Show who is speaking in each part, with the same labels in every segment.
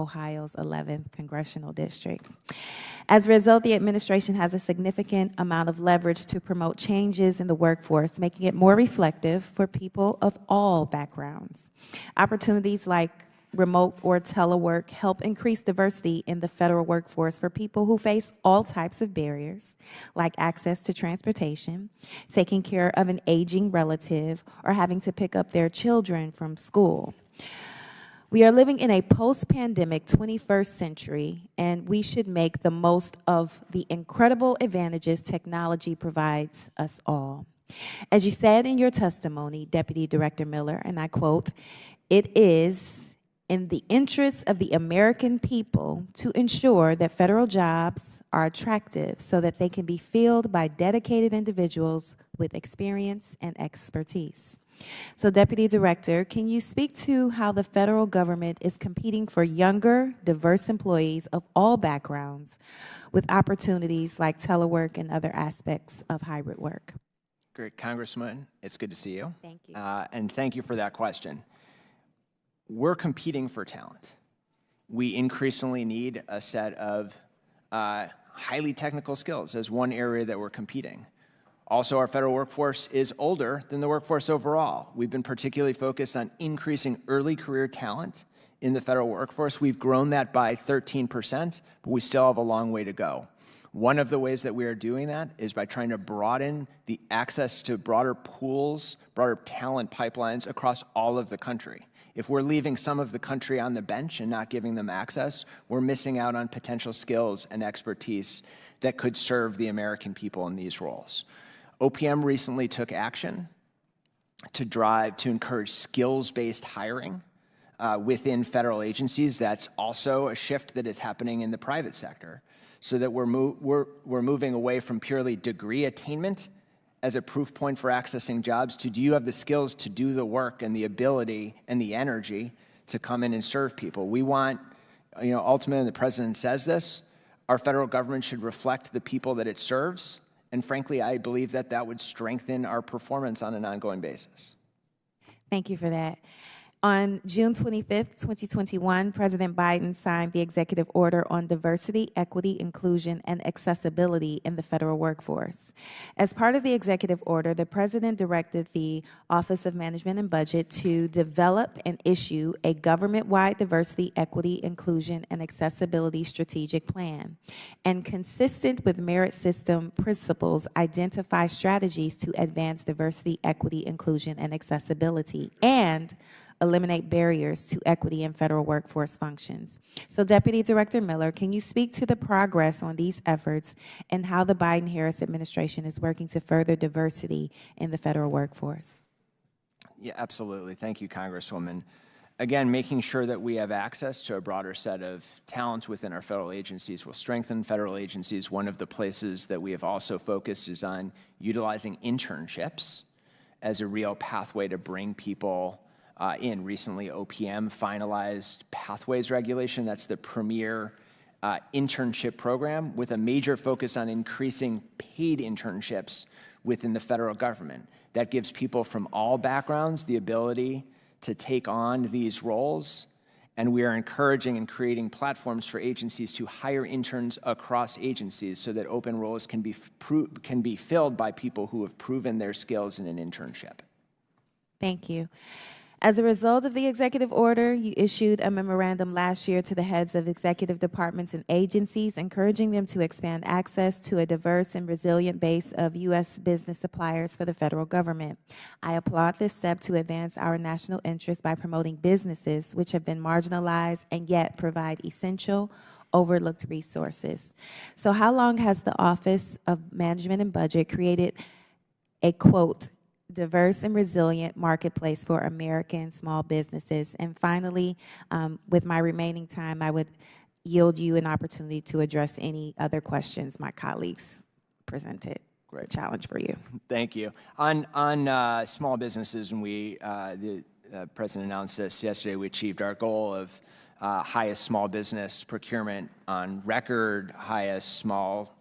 Speaker 1: Ohio's 11th congressional district. As a result, the administration has a significant amount of leverage to promote changes in the workforce, making it more reflective for people of all backgrounds. Opportunities like remote or telework help increase diversity in the federal workforce for people who face all types of barriers, like access to transportation, taking care of an aging relative, or having to pick up their children from school. We are living in a post-pandemic 21st century, and we should make the most of the incredible advantages technology provides us all. As you said in your testimony, Deputy Director Miller, and I quote, "It is in the interest of the American people to ensure that federal jobs are attractive so that they can be filled by dedicated individuals with experience and expertise." So, Deputy Director, can you speak to how the federal government is competing for younger, diverse employees of all backgrounds with opportunities like telework and other aspects of hybrid work?
Speaker 2: Great, Congressman, it's good to see you.
Speaker 1: Thank you.
Speaker 2: And thank you for that question. We're competing for talent. We increasingly need a set of highly technical skills as one area that we're competing. Also, our federal workforce is older than the workforce overall. We've been particularly focused on increasing early career talent in the federal workforce. We've grown that by 13%, but we still have a long way to go. One of the ways that we are doing that is by trying to broaden the access to broader pools, broader talent pipelines across all of the country. If we're leaving some of the country on the bench and not giving them access, we're missing out on potential skills and expertise that could serve the American people in these roles. OPM recently took action to encourage skills-based hiring within federal agencies. That's also a shift that is happening in the private sector, so that we're moving away from purely degree attainment as a proof point for accessing jobs to, do you have the skills to do the work and the ability and the energy to come in and serve people? We want, ultimately, the president says this, our federal government should reflect the people that it serves. And frankly, I believe that that would strengthen our performance on an ongoing basis.
Speaker 1: Thank you for that. On June 25th, 2021, President Biden signed the executive order on diversity, equity, inclusion, and accessibility in the federal workforce. As part of the executive order, the president directed the Office of Management and Budget to develop and issue a government-wide diversity, equity, inclusion, and accessibility strategic plan, and consistent with merit system principles, identify strategies to advance diversity, equity, inclusion, and accessibility, and eliminate barriers to equity in federal workforce functions. So, Deputy Director Miller, can you speak to the progress on these efforts and how the Biden-Harris administration is working to further diversity in the federal workforce?
Speaker 2: Yeah, absolutely. Thank you, Congresswoman. Again, making sure that we have access to a broader set of talent within our federal agencies will strengthen federal agencies. One of the places that we have also focused is on utilizing internships as a real pathway to bring people in. Recently, OPM finalized Pathways regulation. That's the premier internship program with a major focus on increasing paid internships within the federal government. That gives people from all backgrounds the ability to take on these roles, and we are encouraging and creating platforms for agencies to hire interns across agencies so that open roles can be filled by people who have proven their skills in an internship.
Speaker 1: Thank you. As a result of the executive order, you issued a memorandum last year to the heads of executive departments and agencies, encouraging them to expand access to a diverse and resilient base of U.S. business suppliers for the federal government. I applaud this step to advance our national interest by promoting businesses which have been marginalized and yet provide essential, overlooked resources. So how long has the Office of Management and Budget created a, quote, diverse and resilient marketplace for American small businesses? And finally, with my remaining time, I would yield you an opportunity to address any other questions my colleagues presented. Great challenge for you.
Speaker 2: Thank you. On small businesses, when the president announced this yesterday, we achieved our goal of highest small business procurement on record, highest small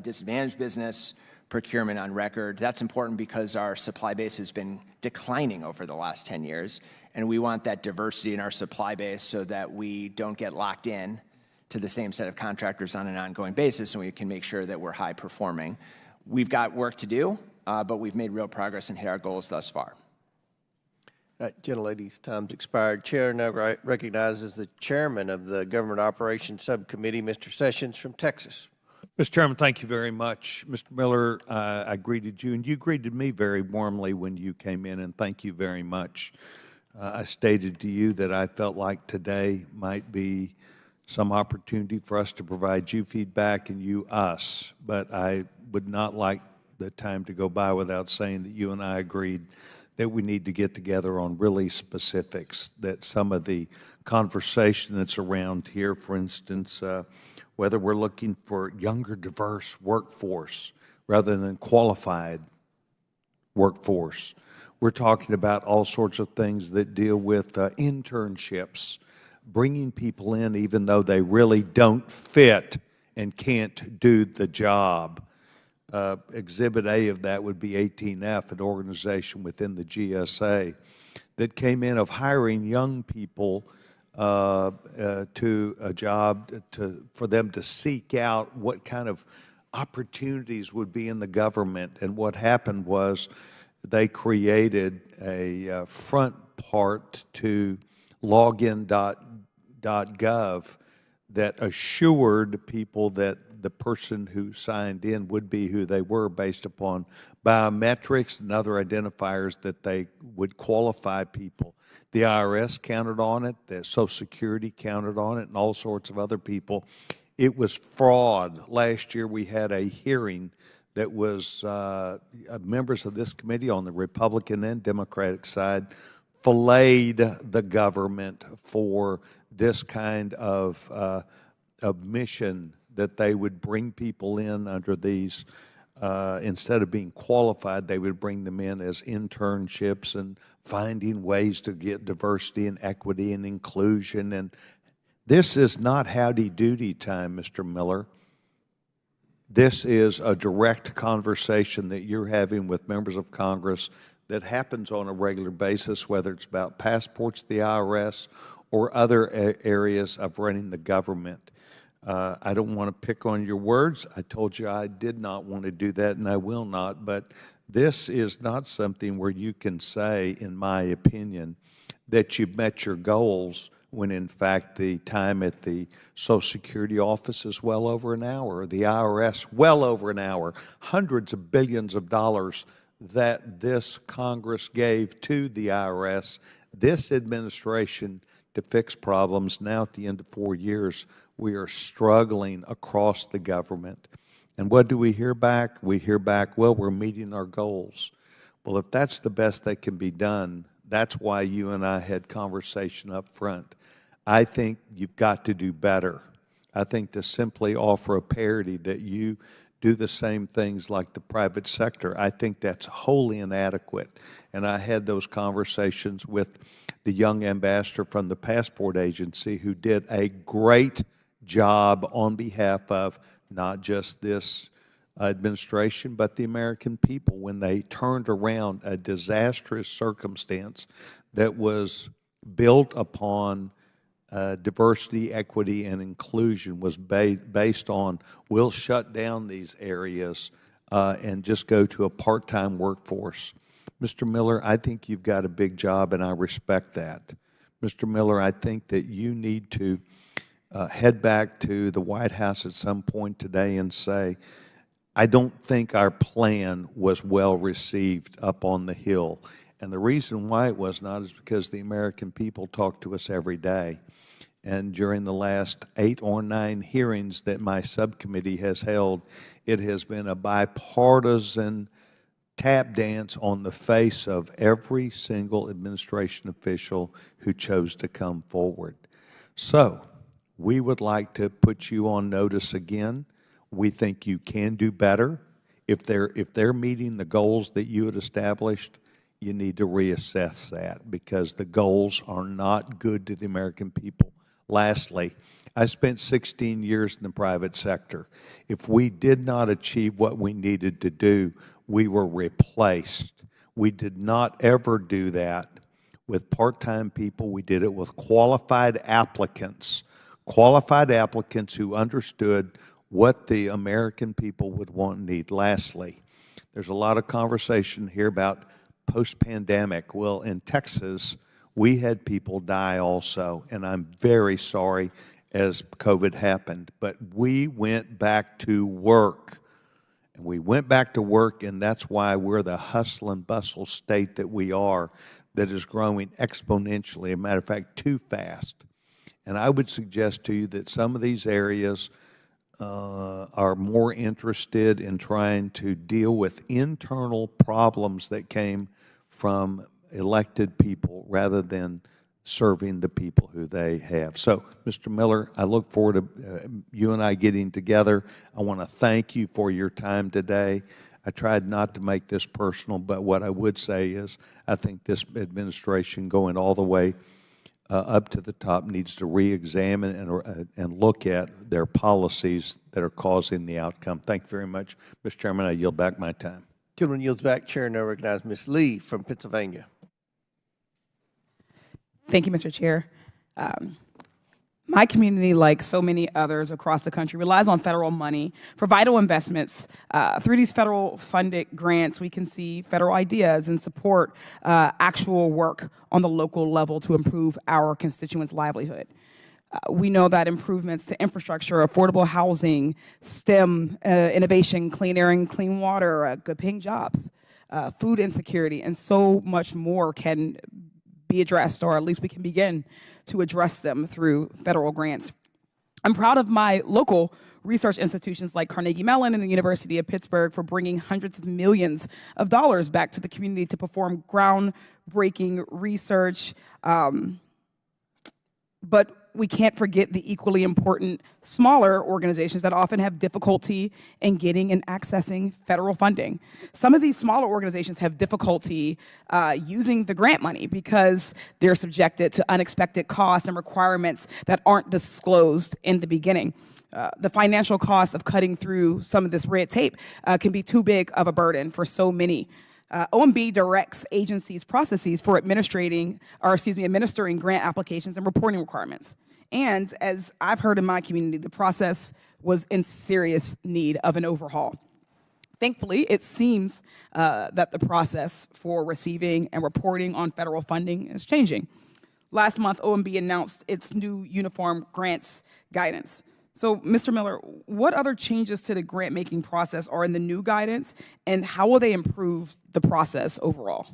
Speaker 2: disadvantaged business procurement on record. That's important because our supply base has been declining over the last 10 years, And we want that diversity in our supply base so that we don't get locked in to the same set of contractors on an ongoing basis, and we can make sure that we're high performing. We've got work to do, but we've made real progress and hit our goals thus far.
Speaker 3: Gentlelady's time's expired. Chair now recognizes the chairman of the Government Operations Subcommittee, Mr. Sessions from Texas.
Speaker 4: Mr. Chairman, thank you very much. Mr. Miller, I greeted you, and you greeted me very warmly when you came in, and thank you very much. I stated to you that I felt like today might be some opportunity for us to provide you feedback and you us, but I would not like the time to go by without saying that you and I agreed that we need to get together on really specifics, that some of the conversation that's around here, for instance, whether we're looking for younger, diverse workforce rather than qualified workforce. We're talking about all sorts of things that deal with internships, bringing people in even though they really don't fit and can't do the job. Exhibit A of that would be 18F, an organization within the GSA that came in of hiring young people to a job for them to seek out what kind of opportunities would be in the government. And what happened was they created a front part to login.gov that assured people that the person who signed in would be who they were based upon biometrics and other identifiers that they would qualify people. The IRS counted on it, the Social Security counted on it, and all sorts of other people. It was fraud. Last year we had a hearing that was members of this committee on the Republican and Democratic side filleted the government for this kind of mission that they would bring people in under these, instead of being qualified, they would bring them in as internships and finding ways to get diversity and equity and inclusion. And this is not howdy-doody time, Mr. Miller. This is a direct conversation that you're having with members of Congress that happens on a regular basis, whether it's about passports, the IRS, or other areas of running the government. I don't want to pick on your words. I told you I did not want to do that, and I will not. But this is not something where you can say, in my opinion, that you've met your goals when, in fact, the time at the Social Security office is well over an hour, the IRS well over an hour, hundreds of billions of dollars that this Congress gave to the IRS, this administration, to fix problems. Now, at the end of 4 years, we are struggling across the government. And what do we hear back? We hear back, well, we're meeting our goals. Well, if that's the best that can be done, that's why you and I had conversation up front. I think you've got to do better. I think to simply offer a parity that you do the same things like the private sector, I think that's wholly inadequate. And I had those conversations with the young ambassador from the passport agency who did a great job on behalf of not just this administration, but the American people when they turned around a disastrous circumstance that was built upon diversity, equity, and inclusion, was based on we'll shut down these areas and just go to a part-time workforce. Mr. Miller, I think you've got a big job, and I respect that. Mr. Miller, I think that you need to head back to the White House at some point today and say, I don't think our plan was well received up on the Hill. And the reason why it was not is because the American people talk to us every day. And during the last 8 or 9 hearings that my subcommittee has held, it has been a bipartisan tap dance on the face of every single administration official who chose to come forward. So we would like to put you on notice again. We think you can do better. If they're meeting the goals that you had established, you need to reassess that because the goals are not good to the American people. Lastly, I spent 16 years in the private sector. If we did not achieve what we needed to do, we were replaced. We did not ever do that with part-time people. We did it with qualified applicants who understood what the American people would want and need. Lastly, there's a lot of conversation here about post-pandemic. Well, in Texas, we had people die also, and I'm very sorry as COVID happened, but we went back to work. And we went back to work, and that's why we're the hustle and bustle state that we are, that is growing exponentially, as a matter of fact, too fast. And I would suggest to you that some of these areas are more interested in trying to deal with internal problems that came from elected people rather than serving the people who they have. So, Mr. Miller, I look forward to you and I getting together. I want to thank you for your time today. I tried not to make this personal, but what I would say is I think this administration going all the way up to the top needs to re-examine and look at their policies that are causing the outcome. Thank you very much. Mr. Chairman, I yield back my time.
Speaker 3: Gentleman yields back. Chair now recognizes Ms. Lee from Pennsylvania.
Speaker 5: Thank you, Mr. Chair. My community, like so many others across the country, relies on federal money for vital investments. Through these federal funded grants, we can see federal ideas and support actual work on the local level to improve our constituents' livelihood. We know that improvements to infrastructure, affordable housing, STEM, innovation, clean air and clean water, good paying jobs, food insecurity, and so much more can be addressed, or at least we can begin to address them through federal grants. I'm proud of my local research institutions like Carnegie Mellon and the University of Pittsburgh for bringing hundreds of millions of dollars back to the community to perform groundbreaking research. But we can't forget the equally important smaller organizations that often have difficulty in getting and accessing federal funding. Some of these smaller organizations have difficulty using the grant money because they're subjected to unexpected costs and requirements that aren't disclosed in the beginning. The financial cost of cutting through some of this red tape can be too big of a burden for so many. OMB directs agencies' processes for administering grant applications and reporting requirements. And as I've heard in my community, the process was in serious need of an overhaul. Thankfully, it seems that the process for receiving and reporting on federal funding is changing. Last month, OMB announced its new uniform grants guidance. So, Mr. Miller, what other changes to the grant-making process are in the new guidance, and how will they improve the process overall?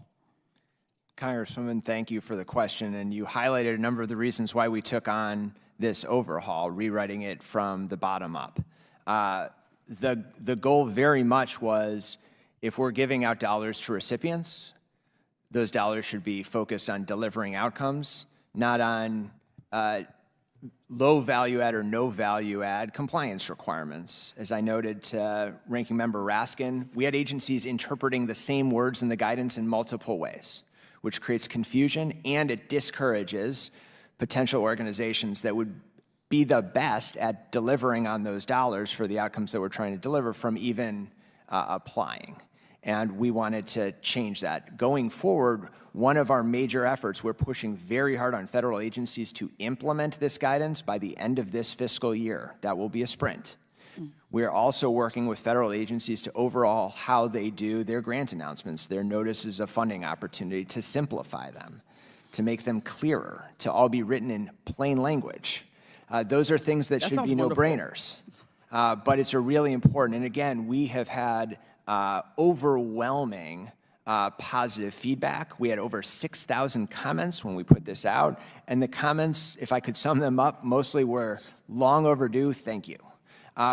Speaker 2: Congresswoman, thank you for the question, and you highlighted a number of the reasons why we took on this overhaul, rewriting it from the bottom up. The goal very much was, if we're giving out dollars to recipients, those dollars should be focused on delivering outcomes, not on low value add or no value add compliance requirements. As I noted to Ranking Member Raskin, we had agencies interpreting the same words in the guidance in multiple ways, which creates confusion, and it discourages potential organizations that would be the best at delivering on those dollars for the outcomes that we're trying to deliver from even applying. And we wanted to change that. Going forward, one of our major efforts, we're pushing very hard on federal agencies to implement this guidance by the end of this fiscal year. That will be a sprint. We're also working with federal agencies to overhaul how they do their grant announcements, their notices of funding opportunity, to simplify them, to make them clearer, to all be written in plain language. Those are things that should be no-brainers, but it's a really important. And again, we have had overwhelming positive feedback. We had over 6,000 comments when we put this out, and the comments, if I could sum them up, mostly were long overdue, thank you.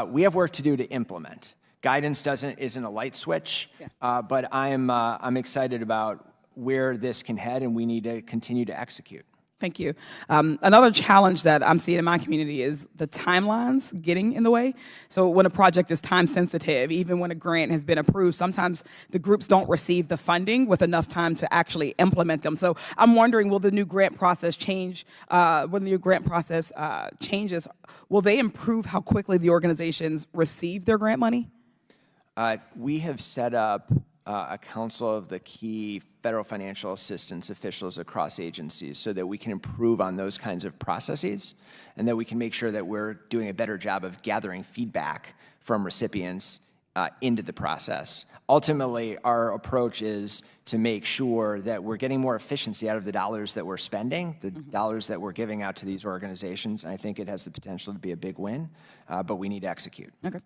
Speaker 2: We have work to do to implement. Guidance isn't a light switch, but I'm excited about where this can head, and we need to continue to execute.
Speaker 5: Thank you. Another challenge that I'm seeing in my community is the timelines getting in the way. So when a project is time sensitive, even when a grant has been approved, sometimes the groups don't receive the funding with enough time to actually implement them. So I'm wondering, will the new grant process change? When the new grant process changes, will they improve how quickly the organizations receive their grant money?
Speaker 2: We have set up a council of the key federal financial assistance officials across agencies so that we can improve on those kinds of processes and that we can make sure that we're doing a better job of gathering feedback from recipients into the process. Ultimately, our approach is to make sure that we're getting more efficiency out of the dollars that we're spending, the dollars that we're giving out to these organizations. I think it has the potential to be a big win, but we need to execute.
Speaker 5: Okay.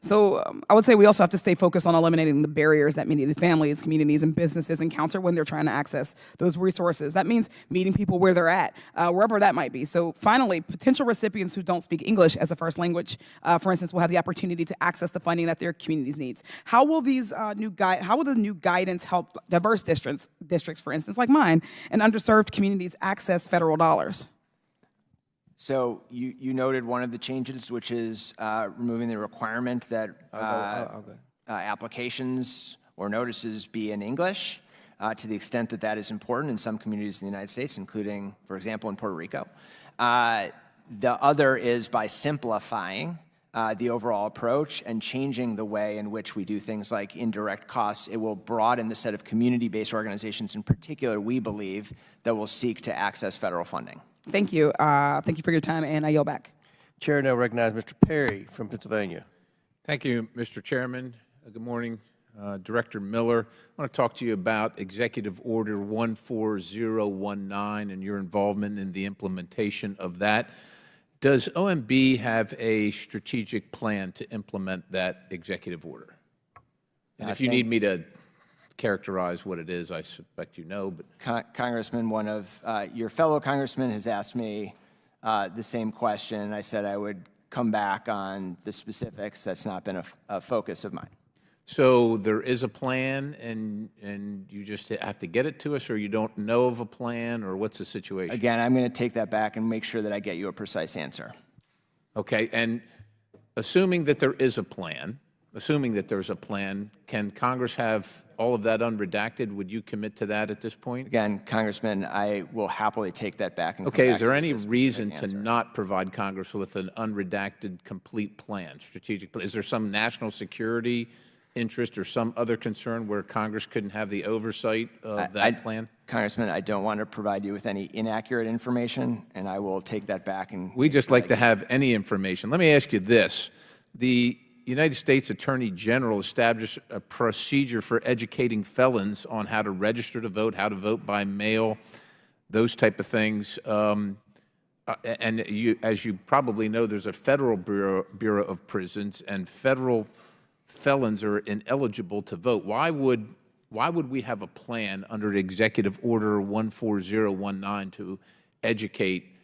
Speaker 5: So I would say we also have to stay focused on eliminating the barriers that many of the families, communities, and businesses encounter when they're trying to access those resources. That means meeting people where they're at, wherever that might be. So finally, potential recipients who don't speak English as a first language, for instance, will have the opportunity to access the funding that their communities needs. How will these how will the new guidance help diverse districts, for instance, like mine, and underserved communities access federal dollars?
Speaker 2: So you noted one of the changes, which is removing the requirement that applications or notices be in English to the extent that that is important in some communities in the United States, including, for example, in Puerto Rico. The other is by simplifying the overall approach and changing the way in which we do things like indirect costs. It will broaden the set of community-based organizations in particular, we believe, that will seek to access federal funding.
Speaker 5: Thank you. Thank you for your time, and I yield back.
Speaker 3: Chair now recognizes Mr. Perry from Pennsylvania.
Speaker 6: Thank you, Mr. Chairman. Good morning, Director Miller. I want to talk to you about Executive Order 14019 and your involvement in the implementation of that. Does OMB have a strategic plan to implement that executive order? And if you need me to characterize what it is, I suspect you know. But
Speaker 2: Congressman, one of your fellow congressmen has asked me the same question. I said I would come back on the specifics. That's not been a focus of mine.
Speaker 6: So there is a plan, and you just have to get it to us, or you don't know of a plan, or what's the situation?
Speaker 2: Again, I'm going to take that back and make sure that I get you a precise answer.
Speaker 6: Okay, and assuming that there is a plan, can Congress have all of that unredacted? Would you commit to that at this point?
Speaker 2: Again, Congressman, I will happily take that back. And
Speaker 6: okay, is there any reason to not provide Congress with an unredacted, complete plan, strategic plan? Is there some national security interest or some other concern where Congress couldn't have the oversight of that plan?
Speaker 2: Congressman, I don't want to provide you with any inaccurate information, and I will take that back. And
Speaker 6: we just like to have any information. Let me ask you this. The United States Attorney General established a procedure for educating felons on how to register to vote, how to vote by mail, those type of things. And as you probably know, there's a federal Bureau of Prisons, and federal felons are ineligible to vote. Why would we have a plan under Executive Order 14019 to educate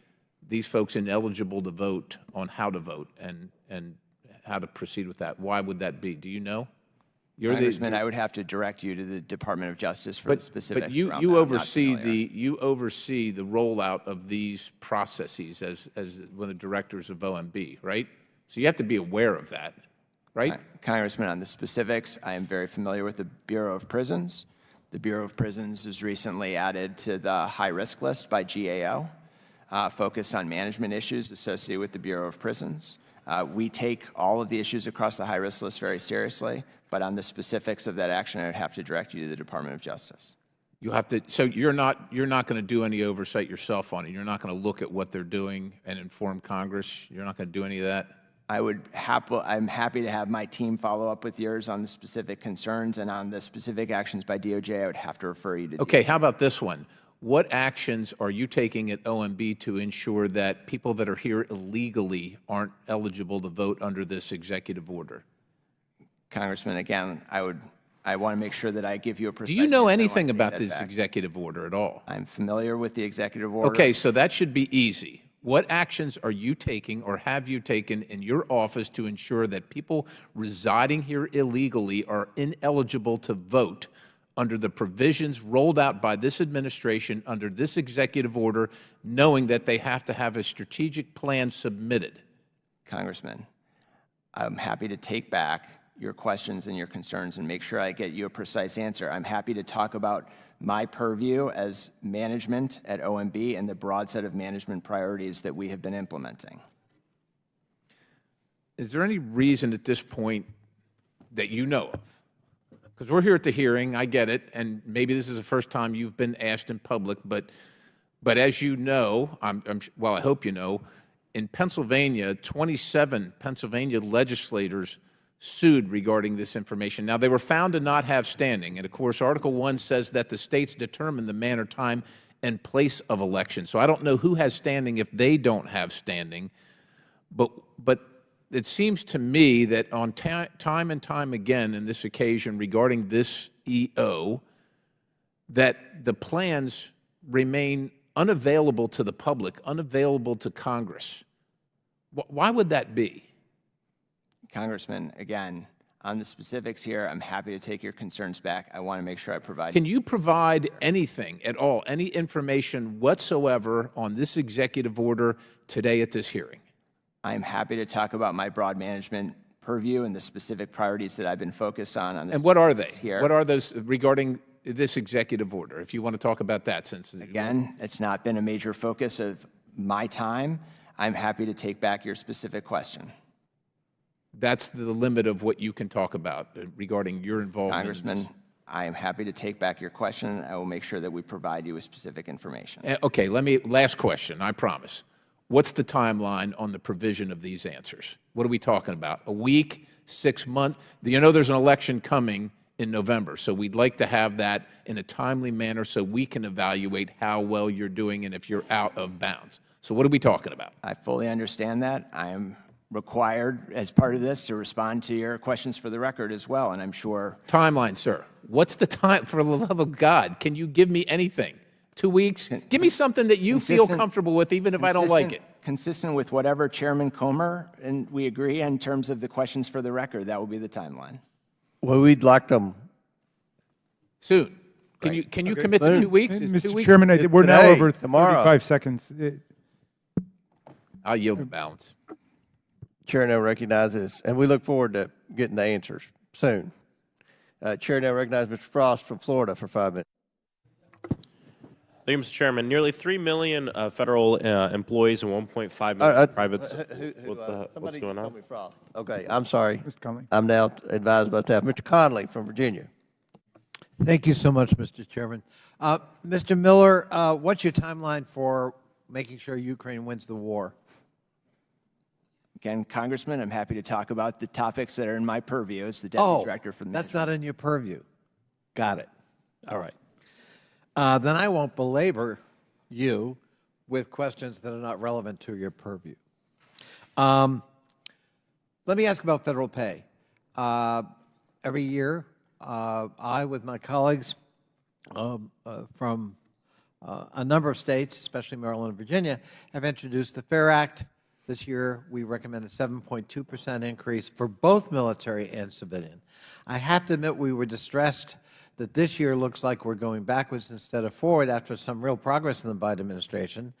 Speaker 6: these folks ineligible to vote on how to vote and how to proceed with that? Why would that be? Do you know?
Speaker 2: Congressman, I would have to direct you to the Department of Justice for the specifics.
Speaker 6: But you oversee the rollout of these processes as one of the directors of OMB, right? So you have to be aware of that, right?
Speaker 2: Congressman, on the specifics, I am very familiar with the Bureau of Prisons. The Bureau of Prisons was recently added to the high-risk list by GAO, focused on management issues associated with the Bureau of Prisons. We take all of the issues across the high-risk list very seriously, but on the specifics of that action, I would have to direct you to the Department of Justice.
Speaker 6: You have to. So you're not going to do any oversight yourself on it. You're not going to look at what they're doing and inform Congress. You're not going to do any of that.
Speaker 2: I'm happy to have my team follow up with yours on the specific concerns, and on the specific actions by DOJ, I would have to refer you to.
Speaker 6: Okay. How about this one? What actions are you taking at OMB to ensure that people that are here illegally aren't eligible to vote under this executive order?
Speaker 2: Congressman, again, I want to make sure that I give you a precise
Speaker 6: answer. Do you know
Speaker 2: answer.
Speaker 6: anything about this executive order at all?
Speaker 2: I'm familiar with the executive order.
Speaker 6: Okay, so that should be easy. What actions are you taking or have you taken in your office to ensure that people residing here illegally are ineligible to vote under the provisions rolled out by this administration under this executive order, knowing that they have to have a strategic plan submitted?
Speaker 2: Congressman, I'm happy to take back your questions and your concerns and make sure I get you a precise answer. I'm happy to talk about my purview as management at OMB and the broad set of management priorities that we have been implementing.
Speaker 6: Is there any reason at this point that you know of, because we're here at the hearing, I get it, and maybe this is the first time you've been asked in public, but as you know, well, I hope you know, in Pennsylvania, 27 Pennsylvania legislators sued regarding this information. Now, they were found to not have standing, and of course, Article 1 says that the states determine the manner, time, and place of election. So I don't know who has standing if they don't have standing, but it seems to me that on time and time again in this occasion regarding this EO, that the plans remain unavailable to the public, unavailable to Congress. Why would that be?
Speaker 2: Congressman, again, on the specifics here, I'm happy to take your concerns back. I want to make sure I provide.
Speaker 6: Can you provide anything at all, any information whatsoever on this executive order today at this hearing?
Speaker 2: I'm happy to talk about my broad management purview and the specific priorities that I've been focused on this.
Speaker 6: And what are they?
Speaker 2: Here.
Speaker 6: What are those regarding this executive order, if you want to talk about that? Since
Speaker 2: again, it's not been a major focus of my time, I'm happy to take back your specific question.
Speaker 6: That's the limit of what you can talk about regarding your involvement.
Speaker 2: Congressman, I am happy to take back your question. I will make sure that we provide you with specific information.
Speaker 6: Okay, last question, I promise. What's the timeline on the provision of these answers? What are we talking about? A week, 6 months? You know there's an election coming in November, so we'd like to have that in a timely manner so we can evaluate how well you're doing and if you're out of bounds. So what are we talking about?
Speaker 2: I fully understand that. I am required, as part of this, to respond to your questions for the record as well, and I'm sure.
Speaker 6: Timeline, sir. What's the time, for the love of God? Can you give me anything? 2 weeks? Give me something that you feel comfortable with, even if I don't like it.
Speaker 2: Consistent with whatever Chairman Comer and we agree in terms of the questions for the record, that will be the timeline.
Speaker 3: Well, we'd like them
Speaker 6: soon. Can you commit to 2 weeks? Is 2
Speaker 7: Mr.
Speaker 6: weeks?
Speaker 7: Chairman, we're now
Speaker 3: Today,
Speaker 7: over
Speaker 3: tomorrow.
Speaker 7: 35 seconds.
Speaker 6: I'll yield the balance.
Speaker 3: Chair now recognizes, and we look forward to getting the answers soon. Chair now recognizes Mr. Frost from Florida for 5 minutes.
Speaker 8: Thank you, Mr. Chairman. Nearly 3 million federal employees and 1.5 million privates. What's going on?
Speaker 3: Frost. Okay, I'm sorry.
Speaker 7: Mr. Conley.
Speaker 3: I'm now advised about that. Mr. Conley from Virginia.
Speaker 9: Thank you so much, Mr. Chairman. Mr. Miller, what's your timeline for making sure Ukraine wins the war?
Speaker 2: Again, Congressman, I'm happy to talk about the topics that are in my purview as the Deputy Director for the
Speaker 9: that's not in your purview. Got it.
Speaker 3: All right.
Speaker 9: Then I won't belabor you with questions that are not relevant to your purview. Let me ask about federal pay. Every year, I, with my colleagues from a number of states, especially Maryland and Virginia, have introduced the FAIR Act. This year, we recommend a 7.2% increase for both military and civilian. I have to admit we were distressed that this year looks like we're going backwards instead of forward after some real progress in the Biden administration.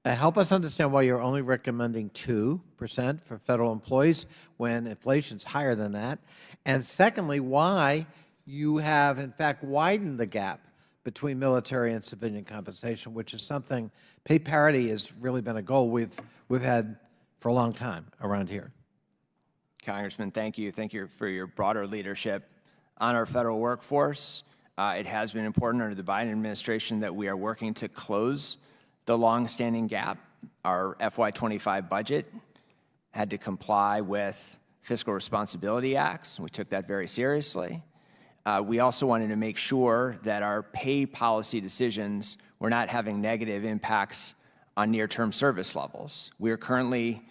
Speaker 9: Help us understand why you're only recommending 2% for federal employees when inflation's higher than that. And secondly, why you have, in fact, widened the gap between military and civilian compensation, which is something, pay parity has really been a goal we've had for a long time around here.
Speaker 2: Congressman, thank you. Thank you for your broader leadership on our federal workforce. It has been important under the Biden administration that we are working to close the long-standing gap. Our FY25 budget had to comply with fiscal responsibility acts, and we took that very seriously. We also wanted to make sure that our pay policy decisions were not having negative impacts on near-term service levels. We are currently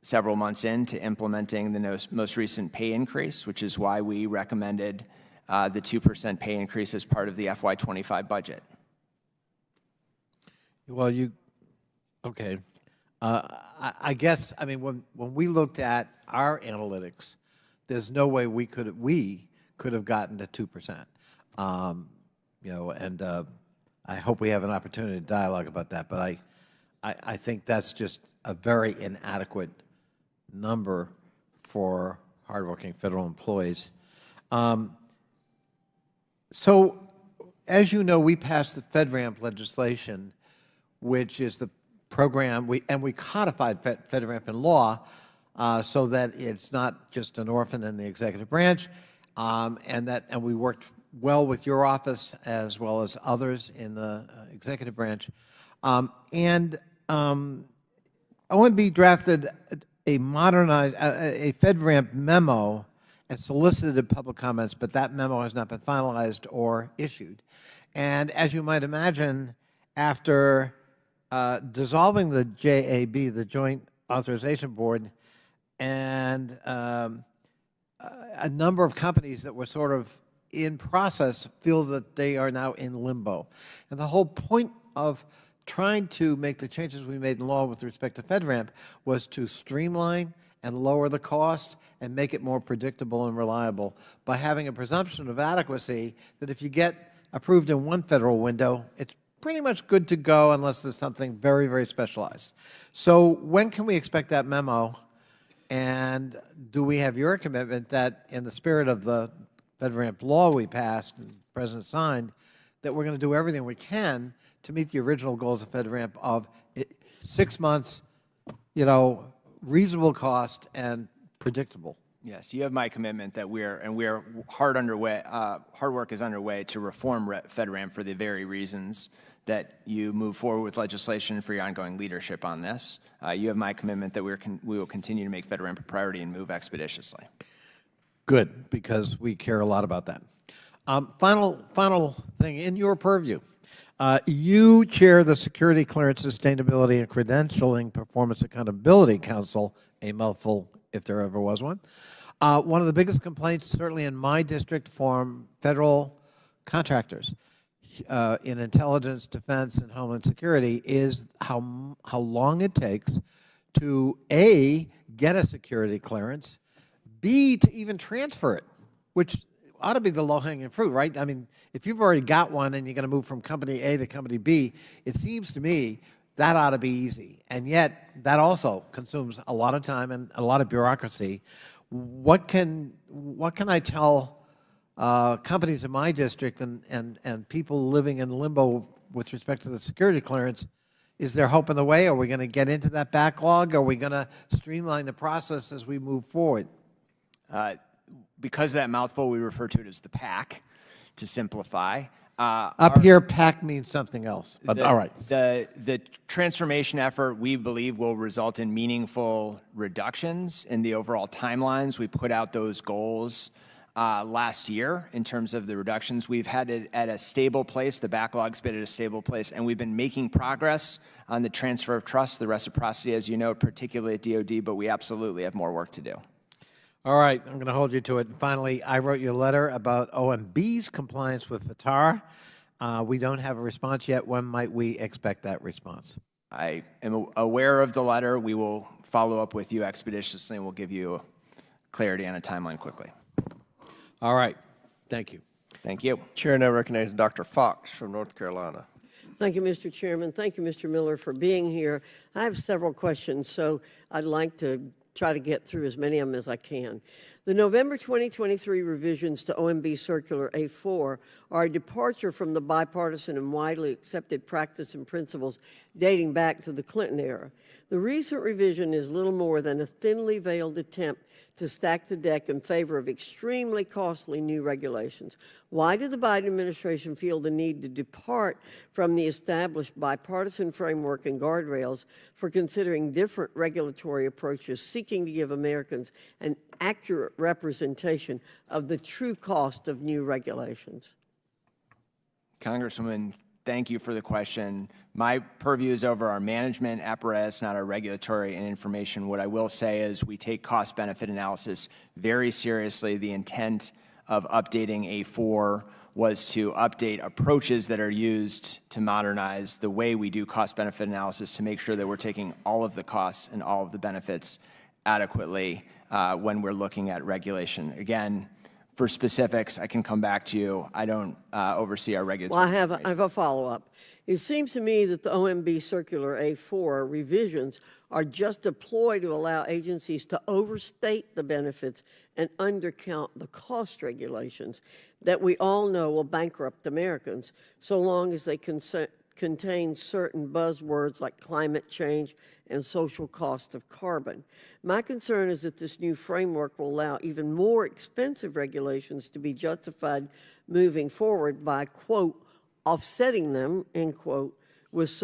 Speaker 2: several months into implementing the most recent pay increase, which is why we recommended the 2% pay increase as part of the FY25 budget.
Speaker 9: Well, okay. I guess, I mean, when we looked at our analytics, there's no way we could have gotten to 2%. You know, and I hope we have an opportunity to dialogue about that, but I think that's just a very inadequate number for hardworking federal employees. So, as you know, we passed the FedRAMP legislation, which is the program, and we codified FedRAMP in law so that it's not just an orphan in the executive branch. and we worked well with your office as well as others in the executive branch. OMB drafted a modernized, a FedRAMP memo and solicited public comments, but that memo has not been finalized or issued. And as you might imagine, after dissolving the JAB, the Joint Authorization Board, and a number of companies that were sort of in process feel that they are now in limbo. And the whole point of trying to make the changes we made in law with respect to FedRAMP was to streamline and lower the cost and make it more predictable and reliable by having a presumption of adequacy that if you get approved in one federal window, it's pretty much good to go unless there's something very, very specialized. So when can we expect that memo? And do we have your commitment that in the spirit of the FedRAMP law we passed and the President signed, that we're going to do everything we can to meet the original goals of FedRAMP of 6 months, reasonable cost and predictable?
Speaker 2: Yes, you have my commitment that we're hard work is underway to reform FedRAMP for the very reasons that you move forward with legislation for your ongoing leadership on this. You have my commitment that we will continue to make FedRAMP a priority and move expeditiously.
Speaker 9: Good, because we care a lot about that. Final thing, in your purview, you chair the Security Clearance Sustainability and Credentialing Performance Accountability Council, a mouthful if there ever was one. One of the biggest complaints, certainly in my district, from federal contractors in intelligence, defense, and homeland security is how long it takes to A, get a security clearance, B, to even transfer it, which ought to be the low-hanging fruit, right? I mean, if you've already got one and you're going to move from company A to company B, it seems to me that ought to be easy. And yet, that also consumes a lot of time and a lot of bureaucracy. What can I tell companies in my district and people living in limbo with respect to the security clearance? Is there hope in the way? Are we going to get into that backlog? Are we going to streamline the process as we move forward?
Speaker 2: Because of that mouthful, we refer to it as the PAC, to simplify.
Speaker 9: Up here, PAC means something else, but all right.
Speaker 2: The transformation effort, we believe, will result in meaningful reductions in the overall timelines. We put out those goals last year in terms of the reductions. We've had it at a stable place. The backlog's been at a stable place, and we've been making progress on the transfer of trust, the reciprocity, as you know, particularly at DOD, but we absolutely have more work to do.
Speaker 9: All right, I'm going to hold you to it. And finally, I wrote you a letter about OMB's compliance with FATAR. We don't have a response yet. When might we expect that response?
Speaker 2: I am aware of the letter. We will follow up with you expeditiously, and we'll give you clarity on a timeline quickly.
Speaker 9: All right. Thank you.
Speaker 2: Thank you.
Speaker 3: Chair now recognizes Dr. Foxx from North Carolina.
Speaker 7: Thank you, Mr. Chairman. Thank you, Mr. Miller, for being here. I have several questions, so I'd like to try to get through as many of them as I can. The November 2023 revisions to OMB Circular A4 are a departure from the bipartisan and widely accepted practice and principles dating back to the Clinton era. The recent revision is little more than a thinly veiled attempt to stack the deck in favor of extremely costly new regulations. Why did the Biden administration feel the need to depart from the established bipartisan framework and guardrails for considering different regulatory approaches, seeking to give Americans an accurate representation of the true cost of new regulations?
Speaker 2: Congresswoman, thank you for the question. My purview is over our management apparatus, not our regulatory and information. What I will say is we take cost-benefit analysis very seriously. The intent of updating A4 was to update approaches that are used to modernize the way we do cost-benefit analysis to make sure that we're taking all of the costs and all of the benefits adequately when we're looking at regulation. Again, for specifics, I can come back to you. I don't oversee our regulatory.
Speaker 7: Well, I have a follow-up. It seems to me that the OMB Circular A4 revisions are just a ploy to allow agencies to overstate the benefits and undercount the cost regulations that we all know will bankrupt Americans so long as they contains certain buzzwords like climate change and social cost of carbon. My concern is that this new framework will allow even more expensive regulations to be justified moving forward by, quote, offsetting them, end quote, with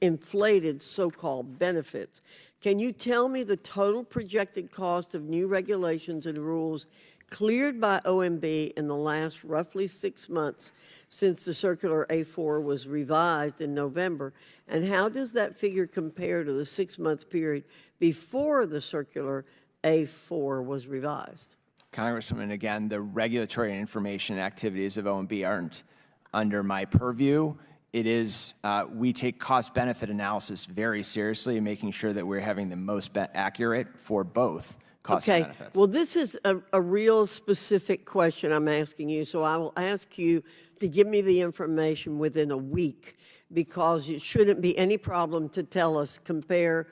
Speaker 7: inflated so-called benefits. Can you tell me the total projected cost of new regulations and rules cleared by OMB in the last roughly 6 months since the Circular A4 was revised in November? And how does that figure compare to the 6-month period before the Circular A4 was revised?
Speaker 2: Congresswoman, again, the regulatory and information activities of OMB aren't under my purview. It is, we take cost-benefit analysis very seriously, making sure that we're having the most accurate for both cost and benefits.
Speaker 7: Well, this is a real specific question I'm asking you, so I will ask you to give me the information within a week, because it shouldn't be any problem to tell us, compare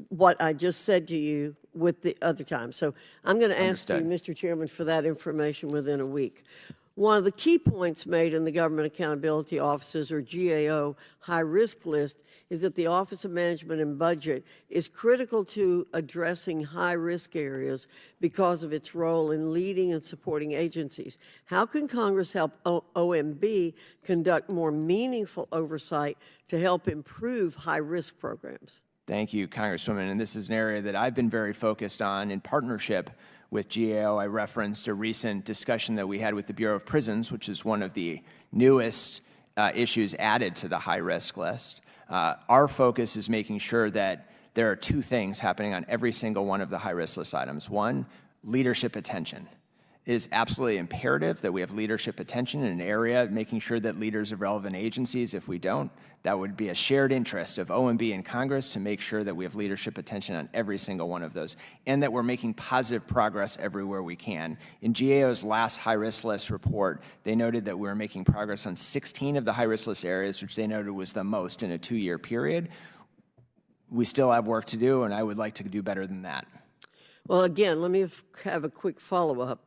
Speaker 7: what I just said to you with the other time. So I'm going to ask you, Mr. Chairman, for that information within a week. One of the key points made in the Government Accountability Office's, or GAO, high-risk list is that the Office of Management and Budget is critical to addressing high-risk areas because of its role in leading and supporting agencies. How can Congress help OMB conduct more meaningful oversight to help improve high-risk programs?
Speaker 2: Thank you, Congresswoman. And this is an area that I've been very focused on in partnership with GAO. I referenced a recent discussion that we had with the Bureau of Prisons, which is one of the newest issues added to the high-risk list. Our focus is making sure that there are two things happening on every single one of the high-risk list items. One, leadership attention. It is absolutely imperative that we have leadership attention in an area, making sure that leaders of relevant agencies, if we don't, that would be a shared interest of OMB and Congress to make sure that we have leadership attention on every single one of those, and that we're making positive progress everywhere we can. In GAO's last high-risk list report, they noted that we were making progress on 16 of the high-risk list areas, which they noted was the most in a 2-year period. We still have work to do, and I would like to do better than that.
Speaker 7: Well, again, let me have a quick follow-up.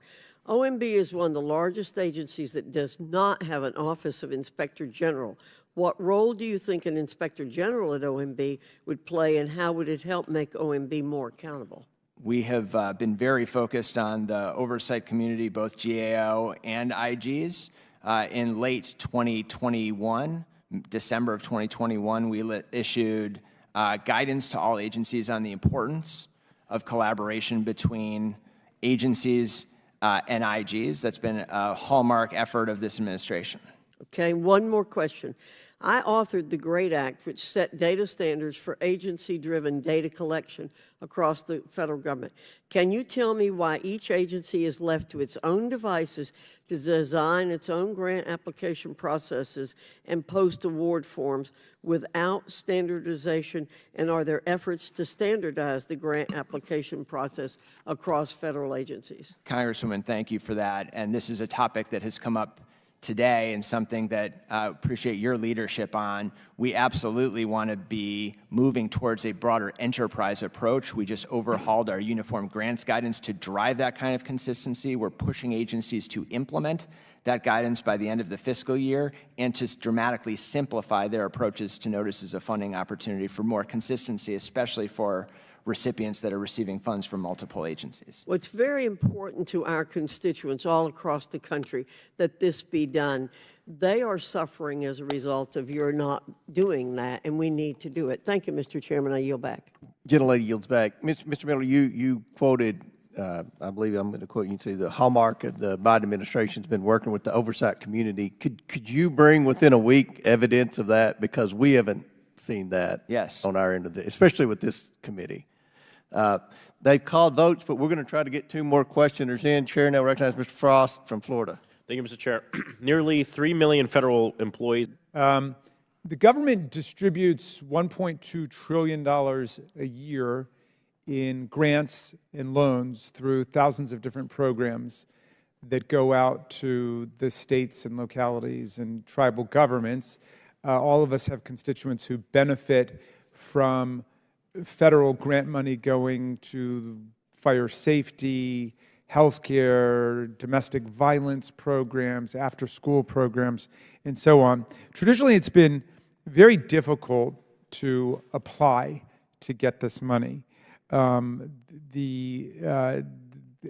Speaker 7: OMB is one of the largest agencies that does not have an Office of Inspector General. What role do you think an Inspector General at OMB would play, and how would it help make OMB more accountable?
Speaker 2: We have been very focused on the oversight community, both GAO and IGs. In late 2021, December of 2021, we issued guidance to all agencies on the importance of collaboration between agencies and IGs. That's been a hallmark effort of this administration.
Speaker 7: Okay, one more question. I authored the GREAT Act, which set data standards for agency-driven data collection across the federal government. Can you tell me why each agency is left to its own devices to design its own grant application processes and post-award forms without standardization, and are there efforts to standardize the grant application process across federal agencies?
Speaker 2: Congresswoman, thank you for that. And this is a topic that has come up today and something that I appreciate your leadership on. We absolutely want to be moving towards a broader enterprise approach. We just overhauled our uniform grants guidance to drive that kind of consistency. We're pushing agencies to implement that guidance by the end of the fiscal year and to dramatically simplify their approaches to notices of funding opportunity for more consistency, especially for recipients that are receiving funds from multiple agencies.
Speaker 7: Well, it's very important to our constituents all across the country that this be done. They are suffering as a result of your not doing that, and we need to do it. Thank you, Mr. Chairman. I yield back.
Speaker 3: Gentlelady yields back. Mr. Miller, you quoted, I believe I'm going to quote you to, the hallmark of the Biden administration has been working with the oversight community. Could you bring within a week evidence of that? Because we haven't seen that on our end of it, especially with this committee. They've called votes, but we're going to try to get 2 more questioners in. Chair now recognizes Mr. Frost from Florida.
Speaker 8: Thank you, Mr. Chair. Nearly 3 million federal employees.
Speaker 10: The government distributes $1.2 trillion a year in grants and loans through thousands of different programs that go out to the states and localities and tribal governments. All of us have constituents who benefit from federal grant money going to fire safety, healthcare, domestic violence programs, after-school programs, and so on. Traditionally, it's been very difficult to apply to get this money. The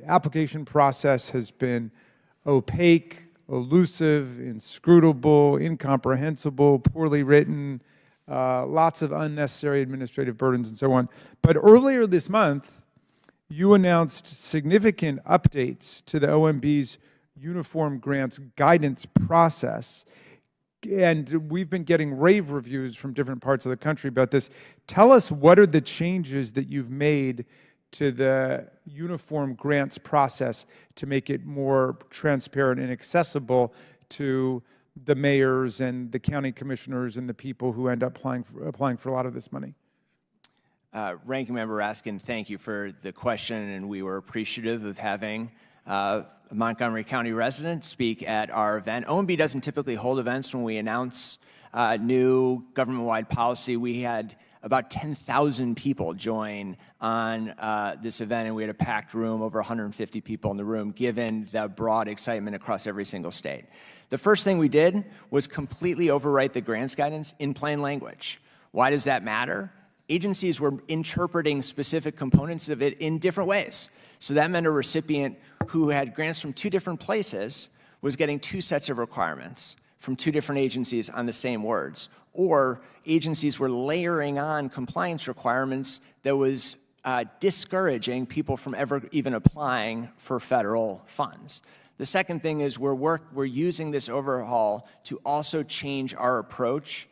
Speaker 10: application process has been opaque, elusive, inscrutable, incomprehensible, poorly written, lots of unnecessary administrative burdens and so on. But earlier this month, you announced significant updates to the OMB's Uniform Grants Guidance process. And we've been getting rave reviews from different parts of the country about this. Tell us, what are the changes that you've made to the uniform grants process to make it more transparent and accessible to the mayors and the county commissioners and the people who end up applying for a lot of this money?
Speaker 2: Ranking Member Raskin, thank you for the question, and we were appreciative of having a Montgomery County resident speak at our event. OMB doesn't typically hold events when we announce new government-wide policy. We had about 10,000 people join on this event, and we had a packed room, over 150 people in the room, given the broad excitement across every single state. The first thing we did was completely overwrite the grants guidance in plain language. Why does that matter? Agencies were interpreting specific components of it in different ways. So that meant a recipient who had grants from two different places was getting two sets of requirements from two different agencies on the same words. Or agencies were layering on compliance requirements that was discouraging people from ever even applying for federal funds. The second thing is we're using this overhaul to also change our approach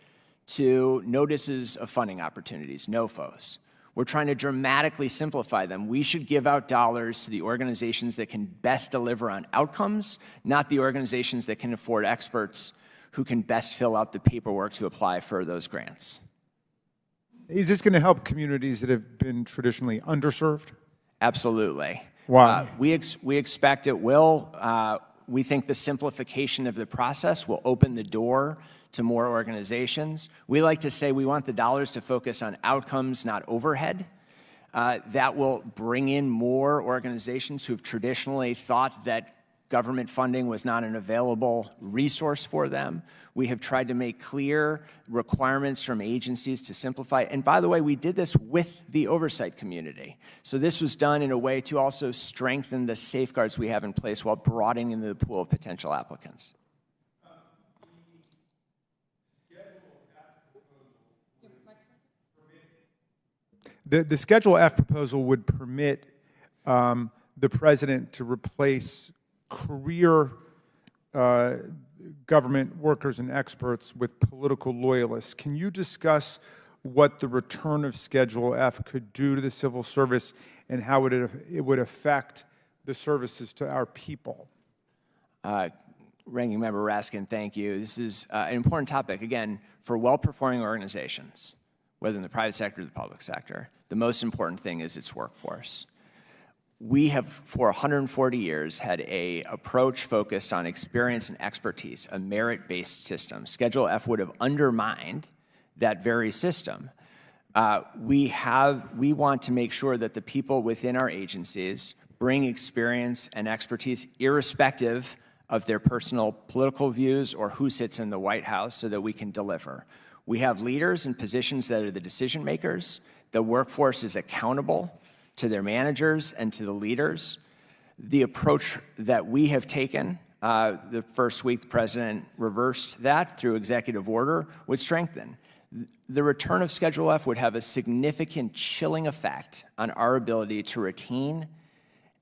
Speaker 2: to notices of funding opportunities, NOFOs. We're trying to dramatically simplify them. We should give out dollars to the organizations that can best deliver on outcomes, not the organizations that can afford experts who can best fill out the paperwork to apply for those grants.
Speaker 10: Is this going to help communities that have been traditionally underserved?
Speaker 2: Absolutely.
Speaker 10: Why?
Speaker 2: We expect it will. We think the simplification of the process will open the door to more organizations. We like to say we want the dollars to focus on outcomes, not overhead. That will bring in more organizations who've traditionally thought that government funding was not an available resource for them. We have tried to make clear requirements from agencies to simplify. And by the way, we did this with the oversight community. So this was done in a way to also strengthen the safeguards we have in place while broadening the pool of potential applicants.
Speaker 10: The Schedule F proposal would permit the president to replace career government workers and experts with political loyalists. Can you discuss what the return of Schedule F could do to the civil service and how it would affect the services to our people?
Speaker 2: Ranking Member Raskin, thank you. This is an important topic. Again, for well-performing organizations, whether in the private sector or the public sector, the most important thing is its workforce. We have, for 140 years, had an approach focused on experience and expertise, a merit-based system. Schedule F would have undermined that very system. We want to make sure that the people within our agencies bring experience and expertise irrespective of their personal political views or who sits in the White House so that we can deliver. We have leaders in positions that are the decision makers. The workforce is accountable to their managers and to the leaders. The approach that we have taken, the first week the president reversed that through executive order, would strengthen. The return of Schedule F would have a significant chilling effect on our ability to retain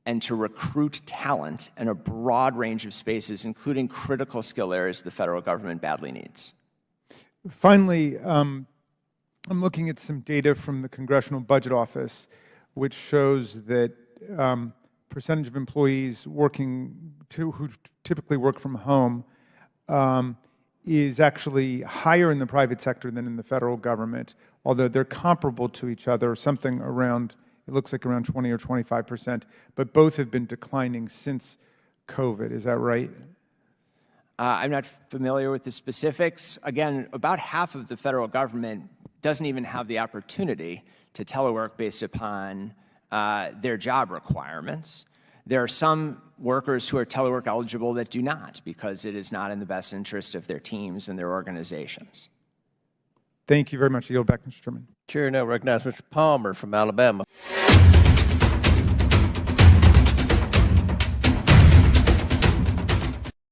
Speaker 2: and to recruit talent in a broad range of spaces, including critical skill areas the federal government badly needs.
Speaker 10: Finally, I'm looking at some data from the Congressional Budget Office, which shows that percentage of employees who typically work from home is actually higher in the private sector than in the federal government, although they're comparable to each other, something around, it looks like around 20 or 25%, but both have been declining since COVID. Is that right?
Speaker 2: I'm not familiar with the specifics. Again, about half of the federal government doesn't even have the opportunity to telework based upon their job requirements. There are some workers who are telework eligible that do not, because it is not in the best interest of their teams and their organizations.
Speaker 10: Thank you very much. I yield back, Mr. Chairman.
Speaker 3: Chair now recognizes Mr. Palmer from Alabama.